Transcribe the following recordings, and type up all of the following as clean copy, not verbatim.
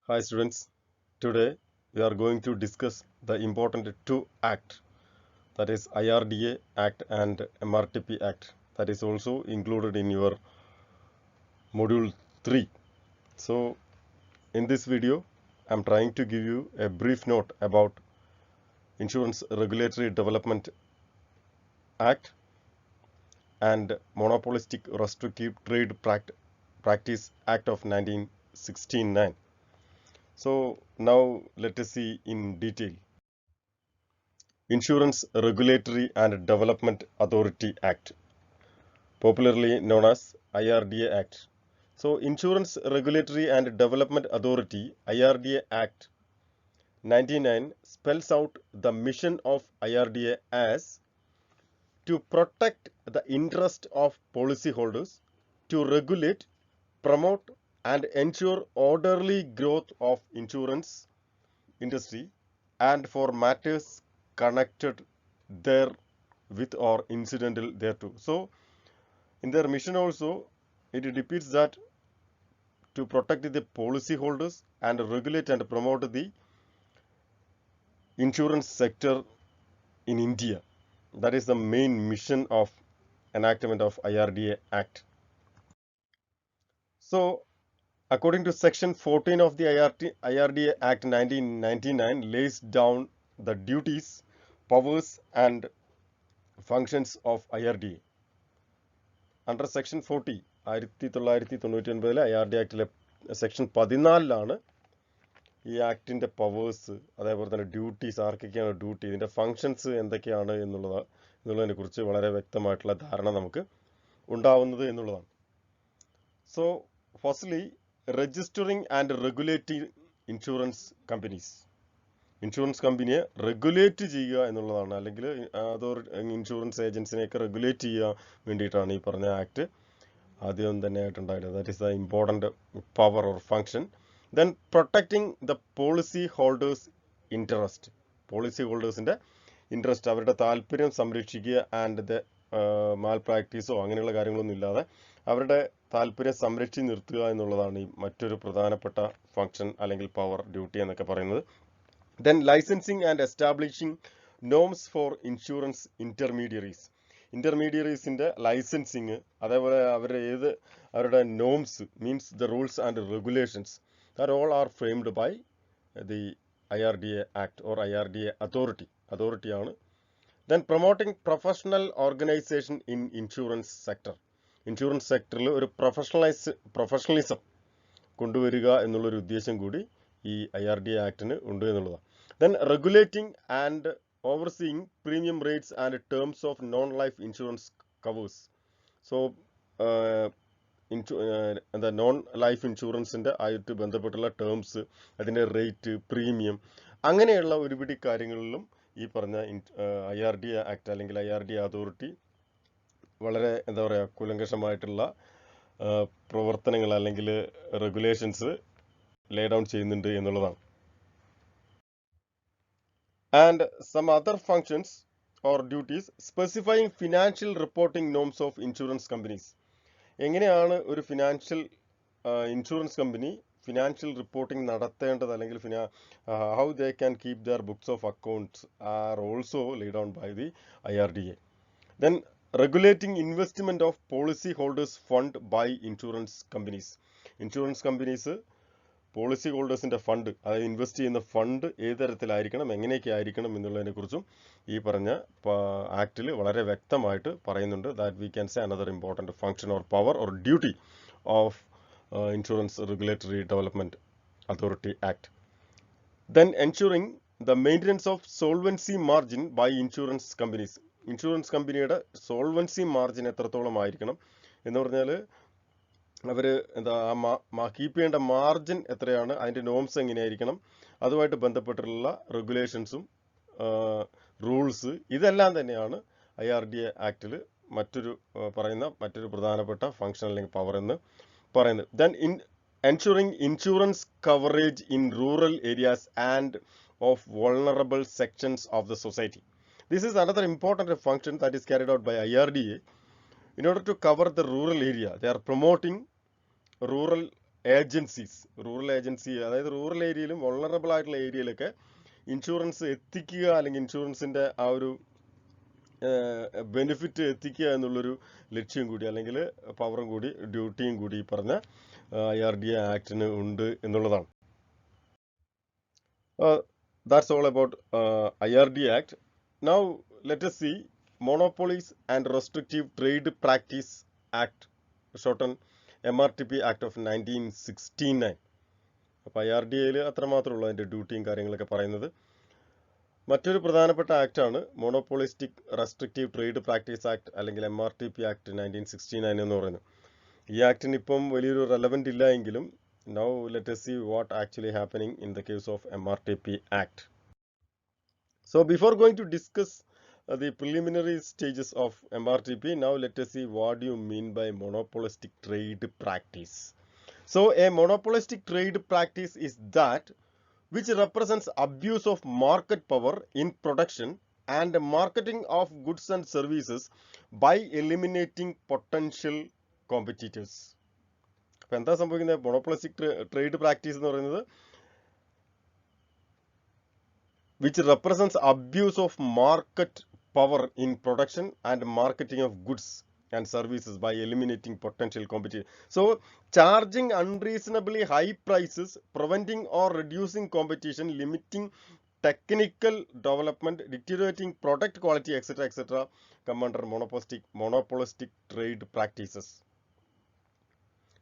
Hi students, today we are going to discuss the important two act, that is IRDA Act and MRTP Act, that is also included in your module 3. So in this video I am trying to give you a brief note about Insurance Regulatory Development Act and Monopolistic Restrictive Trade Practice Act of 1969. So now let us see in detail. Insurance Regulatory and Development Authority Act, popularly known as IRDA Act. So Insurance Regulatory and Development Authority IRDA Act 99 spells out the mission of IRDA as to protect the interest of policyholders, to regulate, promote and ensure orderly growth of insurance industry and for matters connected therewith or incidental thereto. So in their mission also it repeats that to protect the policyholders and regulate and promote the insurance sector in India. That is the main mission of enactment of IRDA Act. So according to section 14 of the IRDA Act 1999 lays down the duties, powers and functions of IRDA. Under section 40 1999 IRDA ആക്ടിലെ section 14 ഈ ആക്ടിന്റെ powers, അതേപോലെ തന്നെ duties, ആർക്കൊക്കെയാണ് duty, ഇതിന്റെ functions എന്തൊക്കെയാണ് എന്നുള്ളതിനെ കുറിച്ച് വളരെ വ്യക്തമായിട്ടുള്ള ധാരണ നമുക്ക് ഉണ്ടാവുന്നത് എന്നുള്ളതാണ്. So firstly registering and regulating insurance companies. Insurance കമ്പനിയെ റെഗുലേറ്റ് ചെയ്യുക എന്നുള്ളതാണ്, അല്ലെങ്കിൽ ഇൻഷുറൻസ് ഏജൻസിനെയൊക്കെ റെഗുലേറ്റ് ചെയ്യാൻ വേണ്ടിയിട്ടാണ് ഈ പറഞ്ഞ ആക്ട് ആദ്യം തന്നെ ആയിട്ടുണ്ടായിരുന്നത്. That is the important power or function. Then protecting the policy holders interest. Policy ഹോൾഡേഴ്സിൻ്റെ ഇൻട്രസ്റ്റ്, അവരുടെ താല്പര്യം സംരക്ഷിക്കുക. ആൻഡ് ദ മാൽ പ്രാക്ടീസോ അങ്ങനെയുള്ള കാര്യങ്ങളൊന്നും ഇല്ലാതെ അവരുടെ താല്പര്യം സംരക്ഷിച്ച് നിർത്തുക എന്നുള്ളതാണ് ഈ മറ്റൊരു പ്രധാനപ്പെട്ട ഫങ്ഷൻ അല്ലെങ്കിൽ പവർ, ഡ്യൂട്ടി എന്നൊക്കെ പറയുന്നത്. Then licensing and establishing norms for insurance intermediaries. Intermediariesന്റെ ലൈസൻസിങ്, അതേപോലെ അവരുടെ norms, means the rules and regulations, that all are framed by the IRDA Act or IRDA authority ആണ്. Then promoting professional organization in insurance sector. Insurance സെക്ടറിൽ ഒരു professionalism കൊണ്ടുവരിക എന്നുള്ളൊരു ഉദ്ദേശം കൂടി ഈ IRDA ആക്ടിന് ഉണ്ട് എന്നുള്ളതാണ്. Then regulating and overseeing premium rates and terms of non-life insurance covers. So എന്താ non-life ഇൻഷുറൻസിൻ്റെ ആയിട്ട് ബന്ധപ്പെട്ടുള്ള ടേംസ്, അതിൻ്റെ റേറ്റ്, പ്രീമിയം, അങ്ങനെയുള്ള ഒരുപിടി കാര്യങ്ങളിലും ഈ പറഞ്ഞ IRDA ആക്ട് അല്ലെങ്കിൽ IRDA അതോറിറ്റി വളരെ എന്താ പറയുക കൂലങ്കഷമായിട്ടുള്ള പ്രവർത്തനങ്ങൾ അല്ലെങ്കിൽ റെഗുലേഷൻസ് ലേ ഡൗൺ ചെയ്യുന്നുണ്ട് എന്നുള്ളതാണ്. And some other functions or duties specifying financial reporting norms of insurance companies. എങ്ങനെയാണ് ഒരു ഇൻഷുറൻസ് കമ്പനി ഫിനാൻഷ്യൽ റിപ്പോർട്ടിംഗ് നടത്തേണ്ടത്, അല്ലെങ്കിൽ how they can keep their books of accounts are also laid down by the IRDA. Then regulating investment of policy holders fund by insurance companies. Insurance companies policy ഹോൾഡേഴ്സിൻ്റെ fund, അതായത് invest ചെയ്യുന്ന fund ഏത് തരത്തിലായിരിക്കണം, എങ്ങനെയൊക്കെ ആയിരിക്കണം എന്നുള്ളതിനെ കുറിച്ചും ഈ പറഞ്ഞ ആക്ടിൽ വളരെ വ്യക്തമായിട്ട് പറയുന്നുണ്ട്. That we can say another important function or power or duty of insurance regulatory development authority act. Then ensuring the maintenance of solvency margin by insurance companies. Insurance കമ്പനിയുടെ സോൾവൻസി മാർജിൻ എത്രത്തോളം ആയിരിക്കണം എന്ന് പറഞ്ഞാൽ അവർ കീപ്പ് ചെയ്യേണ്ട margin എത്രയാണ്, അതിൻ്റെ norms എങ്ങനെയായിരിക്കണം, അതുമായിട്ട് ബന്ധപ്പെട്ടിട്ടുള്ള റെഗുലേഷൻസും റൂൾസ്, ഇതെല്ലാം തന്നെയാണ് IRDA ആക്ടിൽ മറ്റൊരു പ്രധാനപ്പെട്ട ഫങ്ഷൻ അല്ലെങ്കിൽ പവർ എന്ന് പറയുന്നത്. Then ensuring insurance coverage in rural areas and of vulnerable sections of the society. This is another important function that is carried out by IRDA. In order to cover the rural area, they are promoting rural agencies, rural agency, അതായത് rural ഏരിയയിലും vulnerable ആയിട്ടുള്ള ഏരിയയിലൊക്കെ insurance എത്തിക്കുക, അല്ലെങ്കിൽ ഇൻഷുറൻസിന്റെ ആ ഒരു benefit എത്തിക്കുക എന്നുള്ളൊരു ലക്ഷ്യം കൂടി, അല്ലെങ്കിൽ പവറും കൂടി, ഡ്യൂട്ടിയും കൂടി ഈ പറഞ്ഞ IRDA ആക്ടിന് ഉണ്ട് എന്നുള്ളതാണ്. That's all about IRDA Act. Now let us see Monopolies and Restrictive Trade Practice Act, shortened MRTP Act of 1969. അപ്പോൾ IRDAയിൽ അത്രമാത്രമുള്ളൂ അതിൻ്റെ ഡ്യൂട്ടിയും കാര്യങ്ങളൊക്കെ പറയുന്നത്. മറ്റൊരു പ്രധാനപ്പെട്ട ആക്ടാണ് monopolistic restrictive trade practice act, അല്ലെങ്കിൽ MRTP ആക്ട് 1969 എന്ന് പറയുന്നത്. ഈ ആക്ടിന് ഇപ്പം വലിയൊരു റെലവൻറ്റ് ഇല്ല എങ്കിലും now let us see what actually happening in the case of MRTP Act. So before going to discuss the preliminary stages of MRTP, now let us see what do you mean by monopolistic trade practice. So a monopolistic trade practice is that which represents abuse of market power in production and marketing of goods and services by eliminating potential competitors. അപ്പോൾ എന്താ സംഭവിക്കുന്നത്? Monopolistic trade practice എന്ന് പറയുന്നത് which represents abuse of market power in production and marketing of goods and services by eliminating potential competition. So charging unreasonably high prices, preventing or reducing competition, limiting technical development, deteriorating product quality, etc. come under monopolistic trade practices.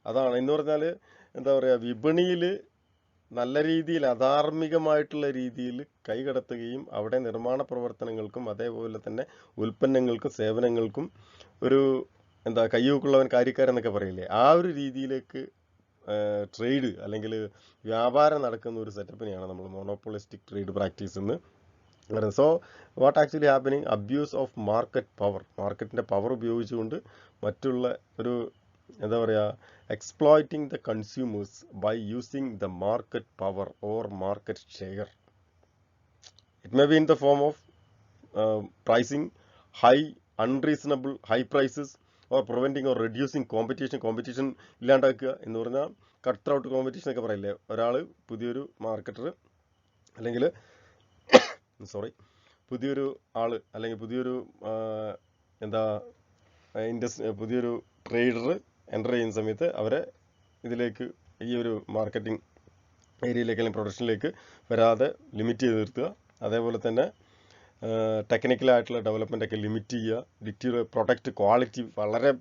അതാണ് എന്ന് പറഞ്ഞാൽ എന്താ പറയുക, വിപണിയിൽ നല്ല രീതിയിൽ അധാർമികമായിട്ടുള്ള രീതിയിൽ കൈകടത്തുകയും അവിടെ നിർമ്മാണ പ്രവർത്തനങ്ങൾക്കും അതേപോലെ തന്നെ ഉൽപ്പന്നങ്ങൾക്കും സേവനങ്ങൾക്കും ഒരു എന്താ കയ്യൂക്കുള്ളവൻ കാര്യക്കാരെന്നൊക്കെ പറയില്ലേ, ആ ഒരു രീതിയിലേക്ക് ട്രേഡ് അല്ലെങ്കിൽ വ്യാപാരം നടക്കുന്ന ഒരു സെറ്റപ്പിനെയാണ് നമ്മൾ മോണോപോളിസ്റ്റിക് ട്രേഡ് പ്രാക്ടീസ് എന്ന് പറയുന്നത്. So what actually happening, abuse of market power, മാർക്കറ്റിൻ്റെ പവർ ഉപയോഗിച്ചുകൊണ്ട് മറ്റുള്ള ഒരു എന്താ പറയുക, exploiting the consumers by using the market power or market share. It may be in the form of pricing unreasonable high prices, or preventing or reducing competition ഇല്ലാണ്ടാക്കുക എന്ന് പറഞ്ഞാൽ cut ത്രൗട്ട് competition ഒക്കെ പറയില്ലേ, ഒരാൾ പുതിയൊരു മാർക്കറ്റർ അല്ലെങ്കിൽ പുതിയൊരു ആള് അല്ലെങ്കിൽ പുതിയൊരു പുതിയൊരു ട്രേഡർ എൻ്റർ ചെയ്യുന്ന സമയത്ത് അവരെ ഇതിലേക്ക് ഈ ഒരു മാർക്കറ്റിംഗ് ഏരിയയിലേക്ക് അല്ലെങ്കിൽ പ്രൊഡക്ഷനിലേക്ക് വരാതെ ലിമിറ്റ് ചെയ്ത് നിർത്തുക. അതേപോലെ തന്നെ ടെക്നിക്കലായിട്ടുള്ള ഡെവലപ്മെൻ്റ് ലിമിറ്റ് ചെയ്യുക. പ്രൊഡക്റ്റ് ക്വാളിറ്റി വളരെ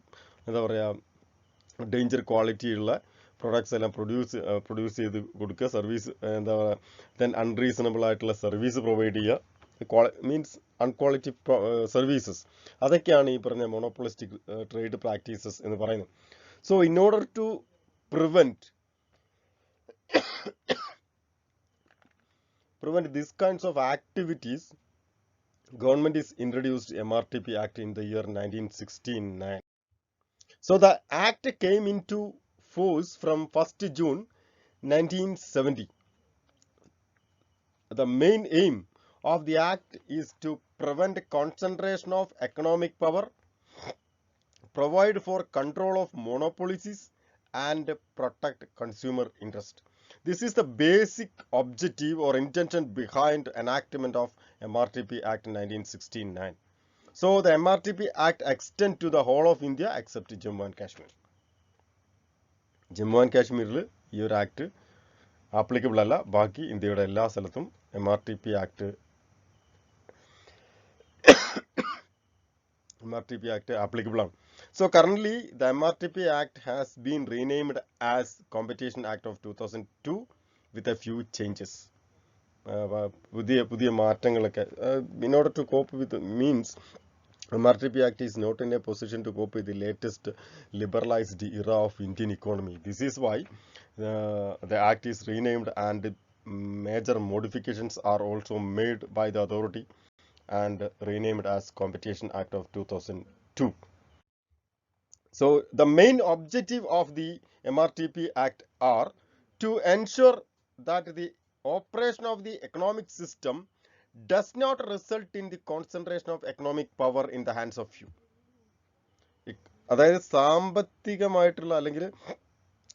എന്താ പറയുക ഡേഞ്ചർ ക്വാളിറ്റിയുള്ള പ്രൊഡക്ട്സ് എല്ലാം പ്രൊഡ്യൂസ് ചെയ്ത് കൊടുക്കുക. സർവീസ് എന്താ പറയുക ദെൻ അൺറീസണബിൾ ആയിട്ടുള്ള സർവീസ് പ്രൊവൈഡ് ചെയ്യുക, മീൻസ് അൺക്വാളിറ്റി സർവീസസ്. അതൊക്കെയാണ് ഈ പറഞ്ഞ മോണോപോളിസ്റ്റിക് ട്രേഡ് പ്രാക്ടീസസ് എന്ന് പറയുന്നത്. So in order to prevent these kinds of activities, government is introduced MRTP Act in the year 1969. So the act came into force from 1st June 1970. The main aim of the act is to prevent concentration of economic power, provide for control of monopolies, and protect consumer interest. This is the basic objective or intention behind enactment of MRTP Act 1969. So the MRTP Act extends to the whole of India except Jammu and Kashmir. Jammu and കാശ്മീരിൽ ഈ ഒരു act applicable അല്ല, ബാക്കി ഇന്ത്യയുടെ എല്ലാ സ്ഥലത്തും MRTP act applicable ആണ്. So currently the MRTP Act has been renamed as Competition Act of 2002 with a few changes. പുതിയ മാറ്റങ്ങളൊക്കെ in order to cope with means MRTP Act is not in a position to cope with the latest liberalized era of Indian economy. This is why the act is renamed and major modifications are also made by the authority and renamed as Competition Act of 2002. So the main objective of the MRTP Act are to ensure that the operation of the economic system does not result in the concentration of economic power in the hands of few. അതായത് സാമ്പത്തികമായിട്ടുള്ള അല്ലെങ്കിൽ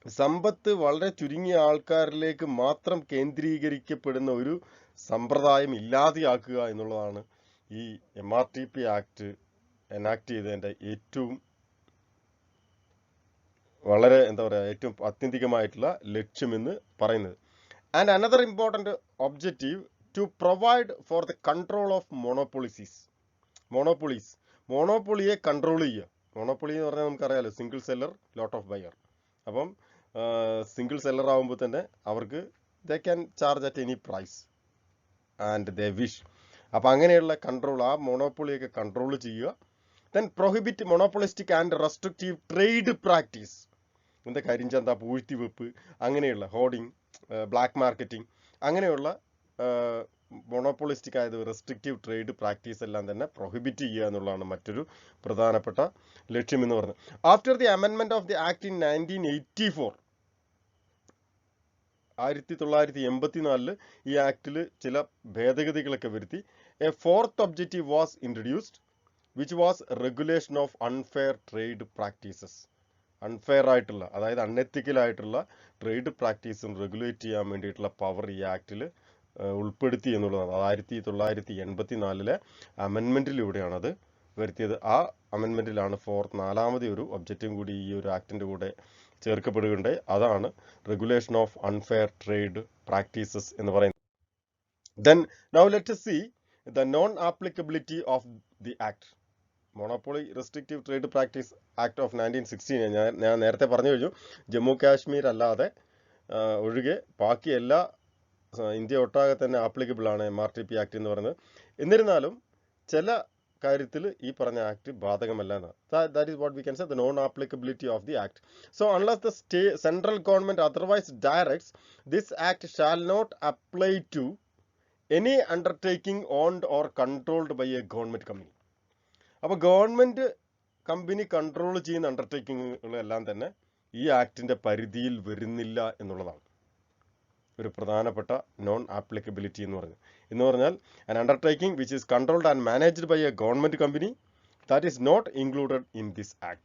സമ്പത്ത് വളരെ ചുരുങ്ങിയ ആൾക്കാരിലേക്ക് മാത്രം കേന്ദ്രീകരിക്കപ്പെടുന്ന ഒരു സമ്പ്രദായം ഇല്ലാതെയാക്കുക എന്നുള്ളതാണ് ഈ MRTP ആക്ട് എനാക്ട് ചെയ്തതിൻ്റെ ഏറ്റവും വളരെ ഏറ്റവും ആത്യന്തികമായിട്ടുള്ള ലക്ഷ്യമെന്ന് പറയുന്നത്. And another important objective to provide for the control of മോണോപ്പൊളിയെ കൺട്രോൾ ചെയ്യുക. മോണോപ്പൊളി എന്ന് പറഞ്ഞാൽ നമുക്കറിയാലോ, single seller lot of buyer. അപ്പം സിംഗിൾ സെല്ലർ ആകുമ്പോൾ തന്നെ അവർക്ക് they can charge at any price and they wish. അപ്പം അങ്ങനെയുള്ള കൺട്രോൾ, ആ മോണോപ്പൊളിയൊക്കെ കൺട്രോൾ ചെയ്യുക. Then prohibit monopolistic and restrictive trade practice. എന്താ കരിഞ്ചന്ത, പൂഴ്ത്തിവെപ്പ്, അങ്ങനെയുള്ള ഹോർഡിങ്, ബ്ലാക്ക് മാർക്കറ്റിംഗ്, അങ്ങനെയുള്ള മൊണോപ്പൊളിസ്റ്റിക് ആയത് റെസ്ട്രിക്റ്റീവ് ട്രേഡ് പ്രാക്ടീസ് എല്ലാം തന്നെ പ്രൊഹിബിറ്റ് ചെയ്യുക എന്നുള്ളതാണ് മറ്റൊരു പ്രധാനപ്പെട്ട ലക്ഷ്യം എന്ന് പറയുന്നത്. ആഫ്റ്റർ ദി അമെൻമെന്റ് ഓഫ് ദി ആക്ട് ഇൻ 1984, 1984 ഈ ആക്ടിൽ ചില ഭേദഗതികളൊക്കെ വരുത്തി. A fourth objective was introduced which was regulation of unfair trade practices. Unfair ആയിട്ടുള്ള, അതായത് അൺഎത്തിക്കലായിട്ടുള്ള ട്രേഡ് പ്രാക്ടീസും റെഗുലേറ്റ് ചെയ്യാൻ വേണ്ടിയിട്ടുള്ള പവർ ഈ ആക്ടിൽ ഉൾപ്പെടുത്തി എന്നുള്ളതാണ്. 1984 അമെൻമെൻറ്റിലൂടെയാണ് അത് വരുത്തിയത്. ആ അമെൻമെൻറ്റിലാണ് നാലാമത് ഒരു ഒബ്ജക്റ്റീവ് കൂടി ഈ ഒരു ആക്ടിൻ്റെ കൂടെ ചേർക്കപ്പെടുകയുണ്ടായി. അതാണ് regulation of unfair trade practices എന്ന് പറയുന്നത്. Then now let us see the non applicability of the act. Monopoly restrictive trade practice act of 1916 ഞാൻ നേരത്തെ പറഞ്ഞു കഴിഞ്ഞു. ജമ്മു കാശ്മീർ അല്ലാതെ ഒഴികെ ബാക്കി എല്ലാ ഇന്ത്യ ഒട്ടാകെ തന്നെ ആപ്ലിക്കബിൾ ആണ് MRTP ആക്ട് എന്ന് പറയുന്നത്. എന്നിരുന്നാലും ചില കാര്യത്തിൽ ഈ പറഞ്ഞ ആക്ട് ബാധകമല്ല എന്നാണ്. That is what we can say the non applicability of the act. So unless the central government otherwise directs this act shall not apply to any undertaking owned or controlled by a government company. അപ്പോൾ government company control ചെയ്യുന്ന അണ്ടർടേക്കിങ്ങുകളെല്ലാം തന്നെ ഈ ആക്ടിന്റെ പരിധിയിൽ വരുന്നില്ല എന്നുള്ളതാണ് ഒരു പ്രധാനപ്പെട്ട നോൺ ആപ്ലിക്കബിലിറ്റി എന്ന് പറഞ്ഞാൽ an undertaking which is controlled and managed by a government company that is not included in this act,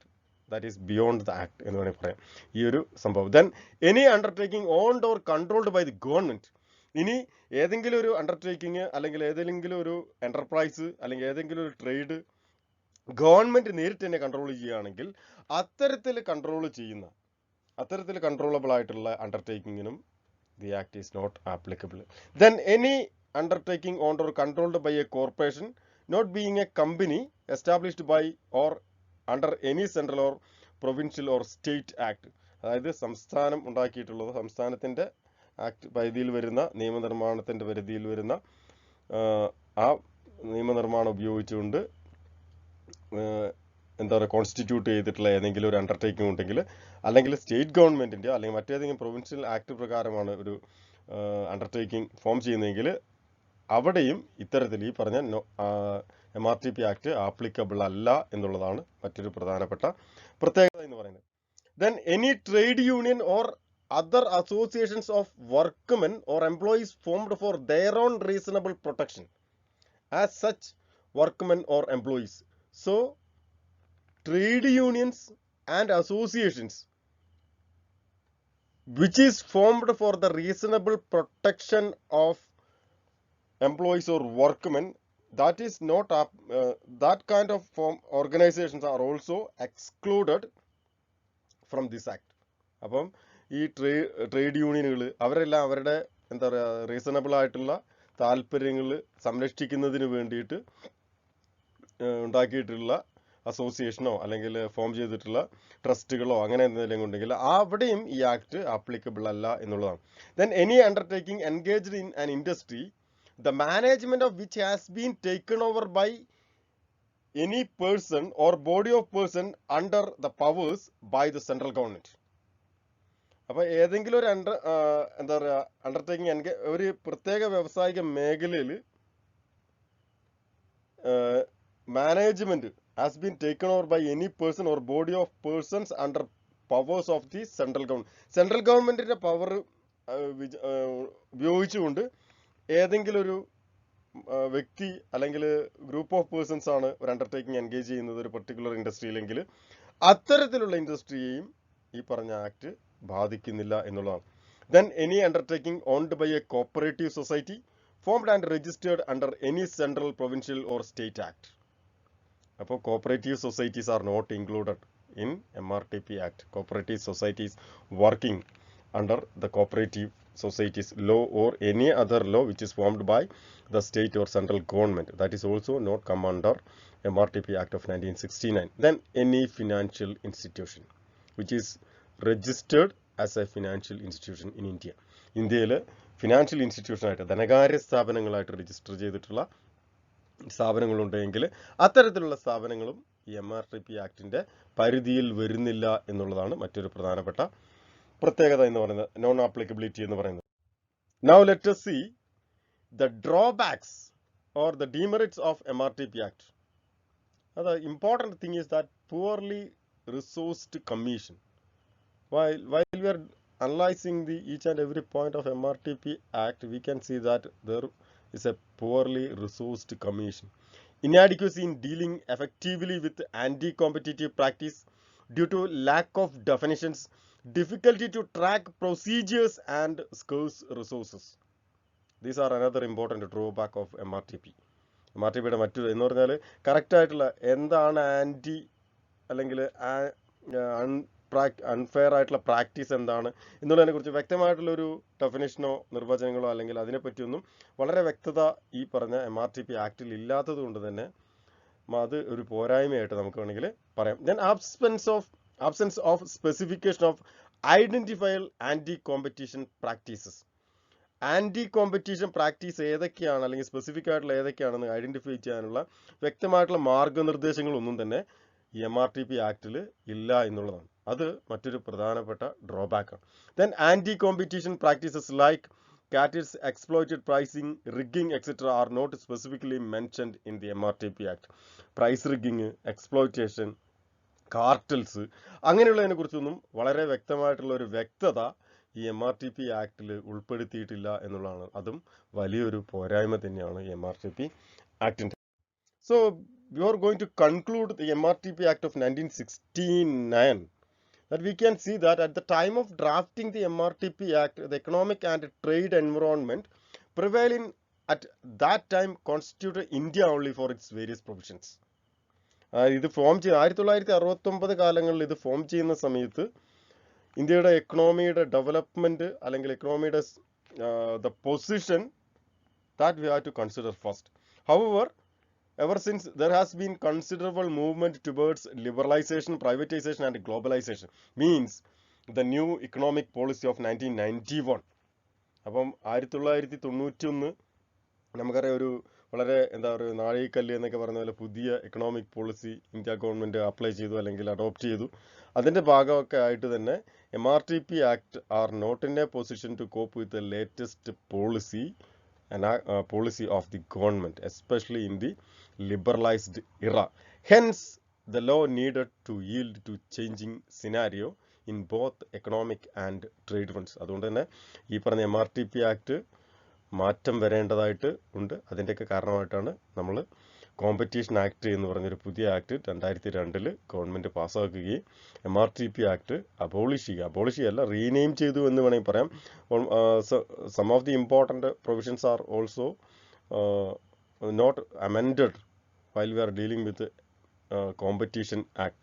that is beyond the act എന്ന് വേണമെങ്കിൽ പറയാം ഈ ഒരു സംഭവം. then any undertaking owned or controlled by the government. ഇനി ഏതെങ്കിലും ഒരു അണ്ടർടേക്കിങ് അല്ലെങ്കിൽ ഏതെങ്കിലും ഒരു എന്റർപ്രൈസ് അല്ലെങ്കിൽ ഏതെങ്കിലും ഒരു ട്രേഡ് ഗവൺമെന്റ് നേരിട്ട് തന്നെ കൺട്രോൾ ചെയ്യുകയാണെങ്കിൽ അത്തരത്തിൽ കൺട്രോളബിൾ ആയിട്ടുള്ള അണ്ടർടേക്കിങ്ങിനും the act is not applicable. Then any undertaking owned or controlled by a corporation not being a company established by or under any central or provincial or state act. അതായത് സംസ്ഥാനം ഉണ്ടാക്കിയിട്ടുള്ളത്, സംസ്ഥാനത്തിൻ്റെ act പരിധിയിൽ വരുന്ന നിയമനിർമ്മാണത്തിൻ്റെ പരിധിയിൽ വരുന്ന ആ നിയമനിർമ്മാണം ഉപയോഗിച്ചുകൊണ്ട് കോൺസ്റ്റിറ്റ്യൂട്ട് ചെയ്തിട്ടുള്ള ഏതെങ്കിലും ഒരു അണ്ടർടേക്കിംഗ് ഉണ്ടെങ്കിൽ, അല്ലെങ്കിൽ സ്റ്റേറ്റ് ഗവൺമെൻറ്റിൻ്റെ അല്ലെങ്കിൽ മറ്റേതെങ്കിലും പ്രൊവിൻഷ്യൽ ആക്ട് പ്രകാരമാണ് ഒരു അണ്ടർടേക്കിംഗ് ഫോം ചെയ്യുന്നതെങ്കിൽ അവിടെയും ഇത്തരത്തിൽ ഈ പറഞ്ഞ MRTP ആക്ട് ആപ്ലിക്കബിൾ അല്ല എന്നുള്ളതാണ് മറ്റൊരു പ്രധാനപ്പെട്ട പ്രത്യേകത എന്ന് പറയുന്നത്. Then any trade union or other associations of workmen or employees formed for their own reasonable protection as such workmen or employees. So trade unions and associations which is formed for the reasonable protection of employees or workmen, that is not that kind of organizations are also excluded from this act. അപ്പം ഈ trade യൂണിയനുകൾ അവരെല്ലാം അവരുടെ reasonable ആയിട്ടുള്ള താല്പര്യങ്ങൾ സംരക്ഷിക്കുന്നതിന് വേണ്ടിയിട്ട് ഉണ്ടാക്കിയിട്ടുള്ള അസോസിയേഷനോ അല്ലെങ്കിൽ ഫോം ചെയ്തിട്ടുള്ള ട്രസ്റ്റുകളോ അങ്ങനെ എന്തെങ്കിലും ഉണ്ടെങ്കിൽ അവിടെയും ഈ ആക്ട് ആപ്ലിക്കബിൾ അല്ല എന്നുള്ളതാണ്. Then any undertaking engaged in an industry the management of which has been taken over by any person or body of person under the powers by the central government. അപ്പോൾ ഏതെങ്കിലും ഒരു undertaking ഒരു പ്രത്യേക വ്യാവസായിക മേഖലയിൽ management has been taken over by any person or body of persons under powers of the central ഗവൺമെന്റിന്റെ power ഉപയോഗിച്ചുകൊണ്ട് ഏതെങ്കിലും ഒരു വ്യക്തി അല്ലെങ്കിൽ ഗ്രൂപ്പ് ഓഫ് പേഴ്സൺസ് ആണ് ഒരു അണ്ടർടേക്കിംഗ് എൻഗേജ് ചെയ്യുന്നത് ഒരു പെർട്ടിക്കുലർ ഇൻഡസ്ട്രിയിലെങ്കിൽ അത്തരത്തിലുള്ള ഇൻഡസ്ട്രിയെയും ഈ പറഞ്ഞ ആക്ട് ബാധിക്കുന്നില്ല എന്നുള്ളതാണ്. Then any undertaking owned by a cooperative society formed and registered under any central, provincial or state act. അപ്പോൾ cooperative societies are not included in MRTP Act. Cooperative societies working under the cooperative societies law or any other law which is formed by the state or central government, that is also not come under MRTP Act of 1969. Then any financial institution which is registered as a financial institution in India. ഇന്ത്യയിൽ financial ഇൻസ്റ്റിറ്റ്യൂഷനായിട്ട് ധനകാര്യ സ്ഥാപനങ്ങളായിട്ട് register ചെയ്തിട്ടുള്ള സ്ഥാപനങ്ങളുണ്ടെങ്കിൽ അത്തരത്തിലുള്ള സ്ഥാപനങ്ങളും ഈ MRTP ആക്ടിൻ്റെ പരിധിയിൽ വരുന്നില്ല എന്നുള്ളതാണ് മറ്റൊരു പ്രധാനപ്പെട്ട പ്രത്യേകത എന്ന് പറയുന്നത്, നോൺ ആപ്ലിക്കബിലിറ്റി എന്ന് പറയുന്നത്. Now let us see the drawbacks or the demerits of MRTP Act. The important thing is that poorly resourced commission. While we are analyzing the each and every point of MRTP Act, we can see that there is a poorly resourced commission. Inadequacy in dealing effectively with anti-competitive practice due to lack of definitions, difficulty to track procedures and scarce resources. These are another important drawback of MRTP. MRTPയുടെ മറ്റൊരു എന്ന് പറഞ്ഞാൽ കറക്റ്റായിട്ടുള്ള എന്താണ് anti അല്ലെങ്കിൽ unfair ആയിട്ടുള്ള practice എന്താണ് എന്നുള്ളതിനെക്കുറിച്ച് വ്യക്തമായിട്ടുള്ളൊരു ഡെഫിനേഷനോ നിർവചനങ്ങളോ അല്ലെങ്കിൽ അതിനെപ്പറ്റിയൊന്നും വളരെ വ്യക്തത ഈ പറഞ്ഞ MRTP ആക്ടിൽ ഇല്ലാത്തത് കൊണ്ട് തന്നെ അത് ഒരു പോരായ്മയായിട്ട് നമുക്ക് വേണമെങ്കിൽ പറയാം. Then absence of specification of identifiable anti-competition practices. Anti competition practice ഏതൊക്കെയാണ് അല്ലെങ്കിൽ സ്പെസിഫിക് ആയിട്ടുള്ള ഏതൊക്കെയാണെന്ന് ഐഡൻറ്റിഫൈ ചെയ്യാനുള്ള വ്യക്തമായിട്ടുള്ള മാർഗനിർദ്ദേശങ്ങളൊന്നും തന്നെ ഈ MRTP ആക്ടിൽ ഇല്ല എന്നുള്ളതാണ്. അത് മറ്റൊരു പ്രധാനപ്പെട്ട ഡ്രോബാക്കാണ്. Then anti competition practices like cat's exploited pricing, rigging, etc. are not specifically mentioned in the MRTP Act. Price rigging, exploitation, cartels അങ്ങനെയുള്ളതിനെ കുറിച്ചൊന്നും വളരെ വ്യക്തമായിട്ടുള്ള ഒരു വ്യക്തത ഈ MRTP ആക്ടിൽ ഉൾപ്പെടുത്തിയിട്ടില്ല എന്നുള്ളതാണ്. അതും വലിയൊരു പോരായ്മ തന്നെയാണ് ഈ MRTP ആക്ടിൻ്റെ. So we are going to conclude the MRTP Act of 1969. That we can see that at the time of drafting the MRTP Act, the economic and trade environment prevailing at that time constituted India only for its various provisions. ഇത് form ചെയ്ത് 1969 കാലങ്ങളിൽ ഇത് form ചെയ്യുന്ന സമയത്ത് ഇന്ത്യയുടെ എക്കണോമിയുടെ development അല്ലെങ്കിൽ എക്കണോമിയുടെ the position that we have to consider first. However, ever since there has been considerable movement towards liberalization, privatization and globalization, means the new economic policy of 1991. അപ്പം 1991 നമുക്കറിയാം ഒരു വളരെ എന്താ പറയുക നാഴികക്കല്ല് എന്നൊക്കെ പറഞ്ഞ പോലെ പുതിയ economic policy India government apply ചെയ്തു അല്ലെങ്കിൽ അഡോപ്റ്റ് ചെയ്തു. അതിൻ്റെ ഭാഗമൊക്കെ ആയിട്ട് തന്നെ MRTP act are not in a position to cope with the latest policy of the government, especially in the liberalized era. Hence, the law needed to yield to changing scenario in both economic and trade fronts. അതുകൊണ്ട് തന്നെ ഈ പറഞ്ഞ MRTP act മാറ്റം വരേണ്ടതായിട്ട് ഉണ്ട്. അതിൻ്റെയൊക്കെ കാരണമായിട്ടാണ് നമ്മൾ competition act എന്ന് പറഞ്ഞൊരു പുതിയ ആക്ട് 2002 ഗവൺമെൻറ് പാസ്സാക്കുകയും MRTP ആക്ട് അബോളിഷ് റീനെയിം ചെയ്തു എന്ന് വേണമെങ്കിൽ പറയാം. Some of the important provisions are also not amended while we are dealing with competition act.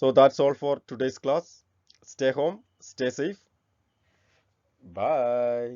So that's all for today's class. Stay home, stay safe. Bye.